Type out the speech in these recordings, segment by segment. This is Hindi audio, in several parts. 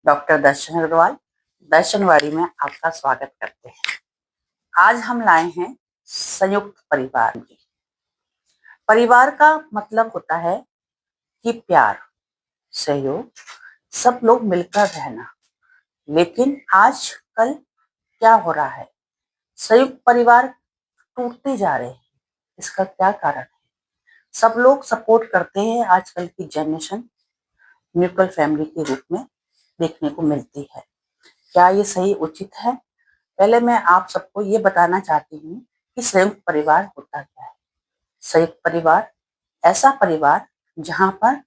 डॉक्टर दर्शन अग्रवाल दर्शनवाड़ी में आपका स्वागत करते हैं। आज हम लाए हैं संयुक्त परिवार की। परिवार का मतलब होता है कि प्यार, सहयोग, सब लोग मिलकर रहना। लेकिन आजकल क्या हो रहा है, संयुक्त परिवार टूटते जा रहे हैं। इसका क्या कारण है? सब लोग सपोर्ट करते हैं। आजकल की जनरेशन न्यूक्लियर फैमिली के रूप में देखने को मिलती है। क्या ये सही उचित है? पहले मैं आप सबको ये बताना चाहती हूँ कि संयुक्त परिवार होता क्या है। संयुक्त परिवार ऐसा परिवार जहाँ पर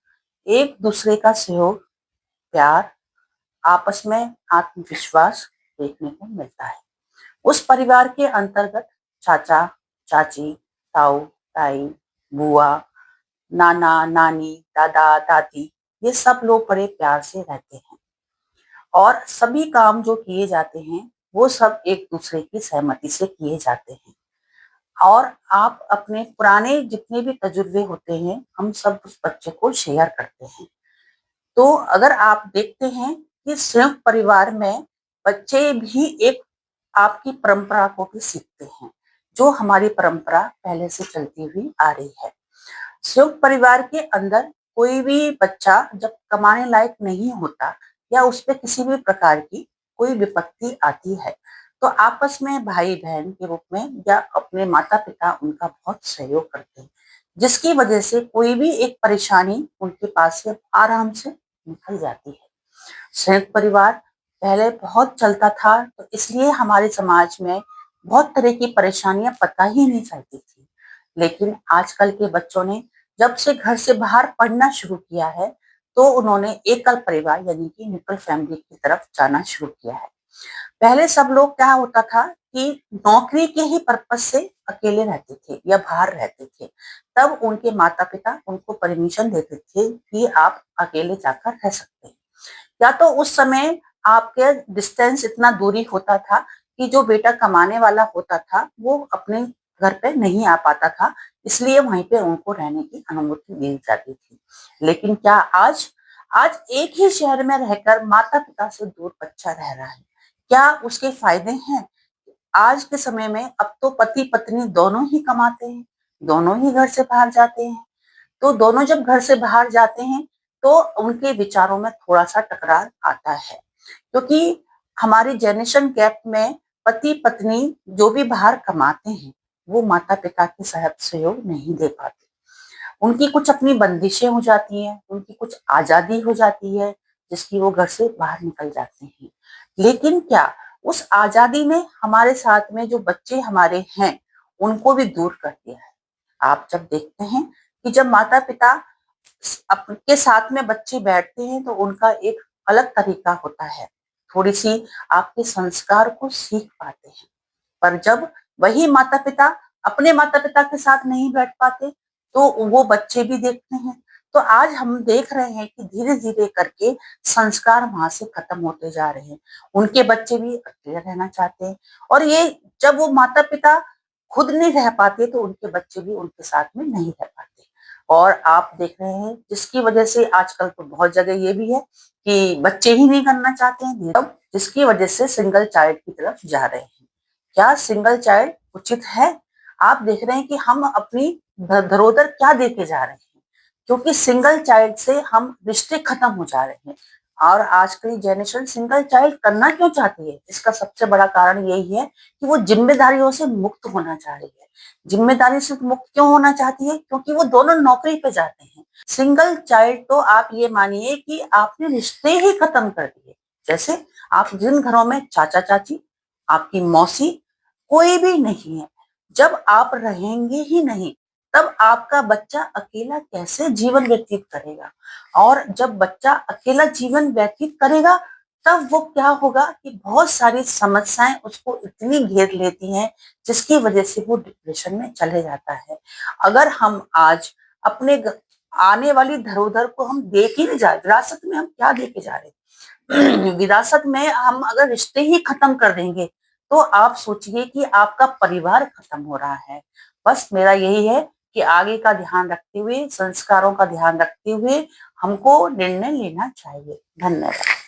एक दूसरे का सहयोग, प्यार, आपस में आत्मविश्वास देखने को मिलता है। उस परिवार के अंतर्गत चाचा, चाची, ताऊ, ताई, बुआ, नाना, नानी, दादा, दादी, ये सब लोग बड़े प्यार से रहते हैं और सभी काम जो किए जाते हैं वो सब एक दूसरे की सहमति से किए जाते हैं। और आप अपने पुराने जितने भी तजुर्बे होते हैं, हम सब उस बच्चे को शेयर करते हैं। तो अगर आप देखते हैं कि संयुक्त परिवार में बच्चे भी एक आपकी परंपरा को भी सीखते हैं, जो हमारी परंपरा पहले से चलती हुई आ रही है। संयुक्त परिवार के अंदर कोई भी बच्चा जब कमाने लायक नहीं होता या उस पे किसी भी प्रकार की कोई विपत्ति आती है, तो आपस में भाई बहन के रूप में या अपने माता पिता उनका बहुत सहयोग करते हैं, जिसकी वजह से कोई भी एक परेशानी उनके पास से आराम से निकल जाती है। संयुक्त परिवार पहले बहुत चलता था, तो इसलिए हमारे समाज में बहुत तरह की परेशानियां पता ही नहीं चलती थी। लेकिन आजकल के बच्चों ने जब से घर से बाहर पढ़ना शुरू किया है, तो उन्होंने एकल परिवार यानी कि न्यूक्लियर फैमिली की तरफ जाना शुरू किया है। पहले सब लोग क्या होता था कि नौकरी के ही पर्पज से अकेले रहते थे या बाहर रहते थे, तब उनके माता पिता उनको परमिशन देते थे कि आप अकेले जाकर रह सकते हैं। या तो उस समय आपके डिस्टेंस इतना दूरी होता था कि जो बेटा कमाने वाला होता था वो अपने घर पे नहीं आ पाता था, इसलिए वहीं पे उनको रहने की अनुमति दी जाती थी। लेकिन क्या आज आज एक ही शहर में रहकर माता पिता से दूर बच्चा रह रहा है, क्या उसके फायदे हैं? आज के समय में अब तो पति पत्नी दोनों ही कमाते हैं, दोनों ही घर से बाहर जाते हैं। तो दोनों जब घर से बाहर जाते हैं, तो उनके विचारों में थोड़ा-सा टकरार आता है। क्योंकि हमारी जनरेशन गैप में पति पत्नी जो भी बाहर कमाते हैं, वो माता पिता के सहयोग नहीं दे पाते। उनकी कुछ अपनी बंदिशें हो जाती हैं, उनकी कुछ आज़ादी हो जाती है, जिसकी वो घर से बाहर निकल जाते हैं। लेकिन क्या उस आज़ादी ने हमारे साथ में जो बच्चे हमारे हैं, उनको भी दूर कर दिया है? आप जब देखते हैं कि जब माता-पिता आपके साथ में बच्चे बैठते हैं, तो उनका एक अलग तरीका होता है। थोड़ी-सी आपके संस्कार को सीख पाते हैं। पर जब वही माता-पिता अपने माता-पिता के साथ नहीं बैठ पाते, तो वो बच्चे भी देखते हैं। तो आज हम देख रहे हैं कि धीरे-धीरे करके संस्कार वहाँ से खत्म होते जा रहे हैं। उनके बच्चे भी अकेले रहना चाहते हैं और ये जब वो माता-पिता खुद नहीं रह पाते, तो उनके बच्चे भी उनके साथ में नहीं रह पाते। और आप देख रहे हैं जिसकी वजह से आजकल तो बहुत जगह ये भी है कि बच्चे ही नहीं करना चाहते हैं, तब जिसकी वजह से सिंगल चाइल्ड की तरफ जा रहे हैं। क्या सिंगल चाइल्ड उचित है? आप देख रहे हैं कि हम अपनी धरोहर क्या देके जा रहे हैं, क्योंकि सिंगल चाइल्ड से हम रिश्ते खत्म हो जा रहे हैं। और आज की जनरेशन सिंगल चाइल्ड करना क्यों चाहती है? इसका सबसे बड़ा कारण यही है कि वो जिम्मेदारियों से मुक्त होना चाह रही है। जिम्मेदारी से मुक्त क्यों होना चाहती है? क्योंकि वो दोनों नौकरी पे जाते हैं। सिंगल चाइल्ड तो आप ये मानिए कि आपने रिश्ते ही खत्म कर दिए। जैसे आप जिन घरों में चाचा-चाची, आपकी मौसी, कोई भी नहीं है, जब आप रहेंगे ही नहीं, तब आपका बच्चा अकेला कैसे जीवन व्यतीत करेगा? और जब बच्चा अकेला जीवन व्यतीत करेगा, तब वो क्या होगा कि बहुत सारी समस्याएँ उसको इतनी घेर लेती हैं, जिसकी वजह से वो डिप्रेशन में चले जाता है। अगर हम आज अपने आने वाली धरोहर को हम देख ही नहीं जा रहे, विरासत में हम क्या देके जा रहे हैं? विरासत में हम अगर रिश्ते ही खत्म कर देंगे, तो आप सोचिए कि आपका परिवार खत्म हो रहा है। बस मेरा यही है कि आगे का ध्यान रखते हुए, संस्कारों का ध्यान रखते हुए हमको निर्णय लेना चाहिए। धन्यवाद।